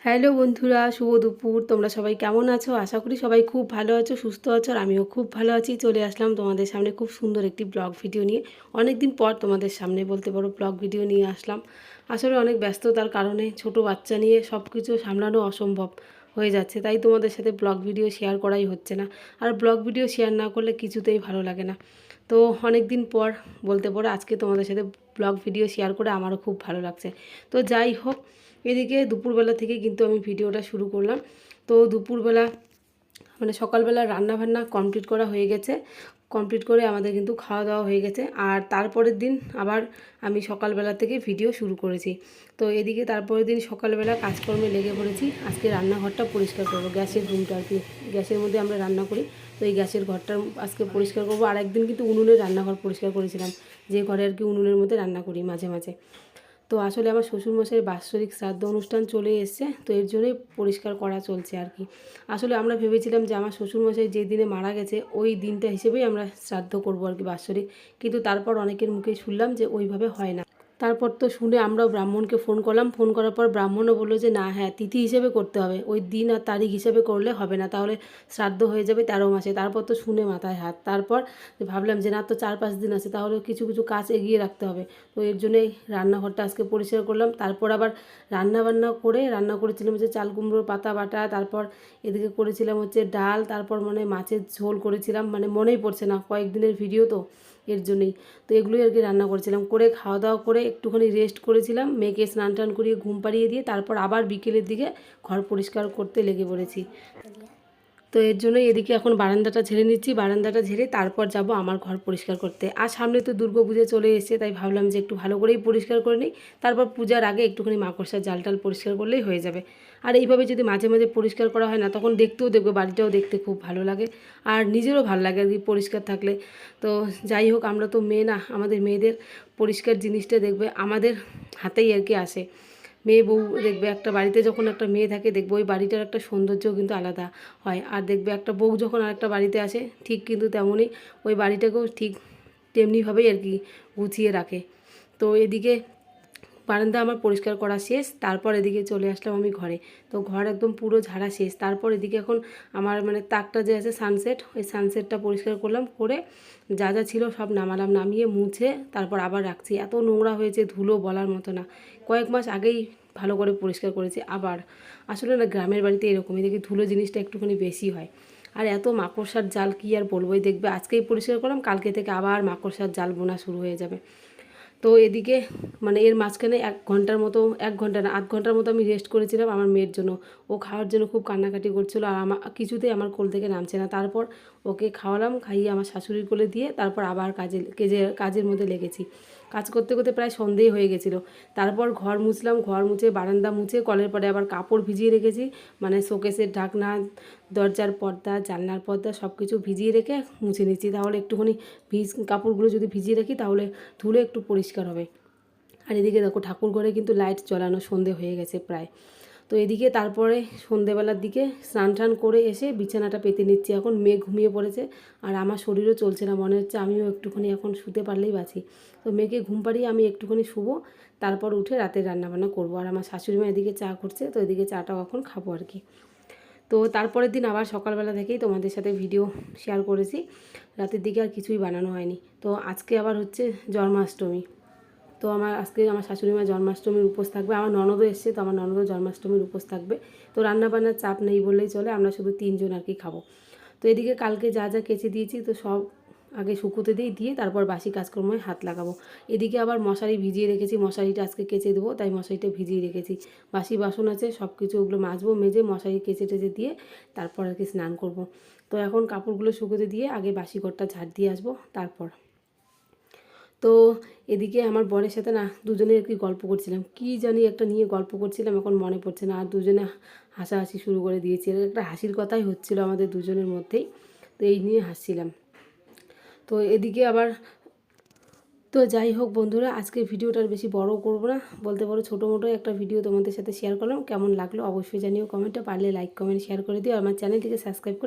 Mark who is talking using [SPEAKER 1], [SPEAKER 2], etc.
[SPEAKER 1] Hello বন্ধুরা, শুভ দুপুর। তোমরা সবাই কেমন আছো? আশা করি সবাই খুব ভালো আছো, সুস্থ আছো। আর আমিও খুব ভালো আছি। চলে আসলাম তোমাদের সামনে খুব সুন্দর একটি ব্লগ ভিডিও নিয়ে। অনেক দিন পর তোমাদের সামনে বলতে পারো ব্লগ ভিডিও নিয়ে আসলাম। আসলে অনেক ব্যস্ততার কারণে ছোট বাচ্চা নিয়ে সব কিছু সামলানো অসম্ভব হয়ে যাচ্ছে, তাই তোমাদের সাথে ব্লগ ভিডিও শেয়ার করাই হচ্ছে না। আর ব্লগ ভিডিও শেয়ার না করলে কিছুতেই ভালো লাগে না। তো অনেক দিন পর বলতে পারো আজকে তোমাদের সাথে ব্লগ ভিডিও শেয়ার করে আমারও খুব ভালো লাগছে। তো যাই হোক, এদিকে দুপুরবেলা থেকে কিন্তু আমি ভিডিওটা শুরু করলাম। তো দুপুরবেলা মানে সকালবেলা রান্নাবান্না কমপ্লিট করা হয়ে গেছে। কমপ্লিট করে আমাদের কিন্তু খাওয়া দাওয়া হয়ে গেছে। আর তারপরের দিন আবার আমি সকালবেলা থেকে ভিডিও শুরু করেছি। তো এদিকে তারপরের দিন সকালবেলা কাজকর্মে লেগে পড়েছি। আজকে রান্নাঘরটা পরিষ্কার করবো, গ্যাসের রুমটা আর কি। গ্যাসের মধ্যে আমরা রান্না করি, তো এই গ্যাসের ঘরটা আজকে পরিষ্কার করবো। আর একদিন কিন্তু উনুনের রান্নাঘর পরিষ্কার করেছিলাম, যে ঘরে আর কি উনুনের মধ্যে রান্না করি মাঝে মাঝে। তো আসলে আমার শ্বশুরমশাইয়ের বাৎসরিক শ্রাদ্ধ অনুষ্ঠান চলে এসছে, তো এর জন্যই পরিষ্কার করা চলছে আর কি। আসলে আমরা ভেবেছিলাম যে আমার শ্বশুরমশাই যে দিনে মারা গেছে ওই দিনটা হিসেবেই আমরা শ্রাদ্ধ করবো আর কি, বাৎসরিক। কিন্তু তারপর অনেকের মুখেই শুনলাম যে ওইভাবে হয় না। তারপর তো শুনে আমরাও ব্রাহ্মণকে ফোন করলাম। ফোন করার পর ব্রাহ্মণও বললো যে না, হ্যাঁ, তিথি হিসেবে করতে হবে, ওই দিন আর তারিখ হিসেবে করলে হবে না, তাহলে শ্রাদ্ধ হয়ে যাবে 13 মাসে। তারপর তো শুনে মাথায় হাত। তারপর ভাবলাম যে না, তো 4-5 দিন আছে, তাহলে কিছু কিছু কাজ এগিয়ে রাখতে হবে। তো এর জন্যই রান্নাঘরটা আজকে পরিষ্কার করলাম। তারপর আবার রান্না করেছিলাম হচ্ছে চাল কুমড়োর পাতা বাটা, তারপর এদিকে করেছিলাম হচ্ছে ডাল, তারপর মানে মাছের ঝোল করেছিলাম, মানে মনেই পড়ছে না, কয়েকদিনের ভিডিও তো এর জন্যই। তো এগুলোই আর কি রান্না করেছিলাম। করে খাওয়া দাওয়া করে একটুখানি রেস্ট করেছিলাম, মেয়েকে স্নান টান করিয়ে ঘুম পাড়িয়ে দিয়ে তারপর আবার বিকেলের দিকে ঘর পরিষ্কার করতে লেগে পড়েছি। তো এর জন্যই এদিকে এখন বারান্দাটা ঝেড়ে নিচ্ছি। বারান্দাটা ঝেড়ে তারপর যাব আমার ঘর পরিষ্কার করতে। আর সামনে তো দুর্গাপূজা চলে এসেছে, তাই ভাবলাম যে একটু ভালো করেই পরিষ্কার করে নিই। তারপর পূজার আগে একটুখানি মাকড়সার জাল টাল পরিষ্কার করলেই হয়ে যাবে। আর এইভাবে যদি মাঝে মাঝে পরিষ্কার করা হয় না, তখন দেখতেও দেখবে বাড়িটাও দেখতে খুব ভালো লাগে, আর নিজেরও ভালো লাগে আর কি পরিষ্কার থাকলে। তো যাই হোক, আমরা তো মেয়ে না, আমাদের মেয়েদের পরিষ্কার জিনিসটা দেখবে আমাদের হাতেই আর কি আসে। মেয়ে বউ দেখবে, একটা বাড়িতে যখন একটা মেয়ে থাকে দেখবে ওই বাড়িটার একটা সৌন্দর্যও কিন্তু আলাদা হয়। আর দেখবে একটা বউ যখন আরেকটা বাড়িতে আসে ঠিক কিন্তু তেমনই ওই বাড়িটাকেও ঠিক তেমনিভাবেই আর কি গুছিয়ে রাখে। তো এদিকে বারান্দা আমার পরিষ্কার করা শেষ। তারপর এদিকে চলে আসলাম আমি ঘরে। তো ঘর একদম পুরো ঝাড়া শেষ। তারপর এদিকে এখন আমার মানে তাকটা যে আছে সানসেট, ওই সানসেটটা পরিষ্কার করলাম, করে যা যা ছিল সব নামালাম, নামিয়ে মুছে তারপর আবার রাখছি। এত নোংরা হয়েছে, ধুলো বলার মতো না। কয়েক মাস আগেই ভালো করে পরিষ্কার করেছি আবার। আসলে না, গ্রামের বাড়িতে এরকমই দেখি, ধুলো জিনিসটা একটুখানি বেশি হয়। আর এত মাকড়সার জাল কি আর বলবোই, দেখবে আজকেই পরিষ্কার করলাম, কালকে থেকে আবার মাকড়সার জাল বোনা শুরু হয়ে যাবে। তো এদিকে মানে এর মাঝখানে 1 ঘন্টার মতো, 1 ঘন্টা না, 8 ঘন্টার মতো আমি রেস্ট করেছিলাম আমার মেয়ের জন্য। ও খাওয়ার জন্য খুব কান্নাকাটি করছিলো, আর আমার কিছুতেই আমার কোল থেকে নামছে না। তারপর ওকে খাওয়ালাম, খাইয়ে আমার শাশুড়ির কোলে দিয়ে তারপর আবার কাজের মধ্যে লেগেছি। কাজ করতে করতে প্রায় সন্ধেই হয়ে গেছিলো। তারপর ঘর মুছলাম, ঘর মুছে বারান্দা মুছে কলের পরে আবার কাপড় ভিজিয়ে রেখেছি, মানে শোকেসের ঢাকনা, দরজার পর্দা, জানলার পর্দা সব কিছু ভিজিয়ে রেখে মুছে নিচ্ছি। তাহলে একটুখানি কাপড়গুলো যদি ভিজিয়ে রাখি তাহলে ধুলে একটু পরিষ্কার হবে। আর এদিকে দেখো ঠাকুর ঘরে কিন্তু লাইট জ্বালানো, সন্ধে হয়ে গেছে প্রায়। তো এদিকে তারপরে সন্ধেবেলার দিকে স্নান টান করে এসে বিছানাটা পেতে নিচ্ছি। এখন মেয়ে ঘুমিয়ে পড়েছে, আর আমার শরীরও চলছে না, মনে হচ্ছে আমিও একটুখানি এখন শুতে পারলেই বাঁচি। তো মেয়েকে ঘুম পাড়িয়ে আমি একটুখানি শুবো, তারপর উঠে রাতের রান্নাবান্না করবো। আর আমার শাশুড়ি মা এদিকে চা করছে, তো এদিকে চাটাও এখন খাবো আর কি। তো তারপরের দিন আবার সকালবেলা থেকেই তোমাদের সাথে ভিডিও শেয়ার করেছি, রাতের দিকে আর কিছুই বানানো হয়নি। তো আজকে আবার হচ্ছে জন্মাষ্টমী। তো আজকে আমার শাশুড়ি মা জন্মাষ্টমীর উপোস থাকবে, আমার ননদও এসছে, তো আমার ননদও জন্মাষ্টমীর উপোস থাকবে। তো রান্নাবান্নার চাপ নেই বললেই চলে, আমরা শুধু 3 জন আর কি খাবো। তো এদিকে কালকে যা যা কেচে দিয়েছি তো সব আগে শুকোতে দিয়ে তারপর বাসি কাজকর্মে হাত লাগাবো। এদিকে আবার মশারি ভিজিয়ে রেখেছি, মশারিটা আজকে কেচে দেবো, তাই মশারিটা ভিজিয়ে রেখেছি। বাসি বাসন আছে, সব কিছু ওগুলো মাজবো, মেজে মশারি কেচে টেচে দিয়ে তারপর আর কি স্নান করব। তো এখন কাপড়গুলো শুকোতে দিয়ে আগে বাসি ঘরটা ঝাড় দিয়ে আসবো তারপর। তো এদিকে আমার বরের সাথে না দুজনে আর কি গল্প করছিলাম, কি জানি একটা নিয়ে গল্প করছিলাম, এখন মনে পড়ছে না। আর দুজনে হাসাহাসি শুরু করে দিয়েছি, একটা হাসির কথাই হচ্ছিল আমাদের দুজনের মধ্যেই। তো এই নিয়ে হাসছিলাম। তো এদিকে আবার, তো যাই হোক বন্ধুরা, আজকে ভিডিওটা আর বেশি বড় করব না, বলতে পারো ছোটো মোটো একটা ভিডিও তোমাদের সাথে শেয়ার করলাম। কেমন লাগলো অবশ্যই জানিও কমেন্টে, পারলে লাইক কমেন্ট শেয়ার করে দিও, আমার চ্যানেলটিকে সাবস্ক্রাইব করে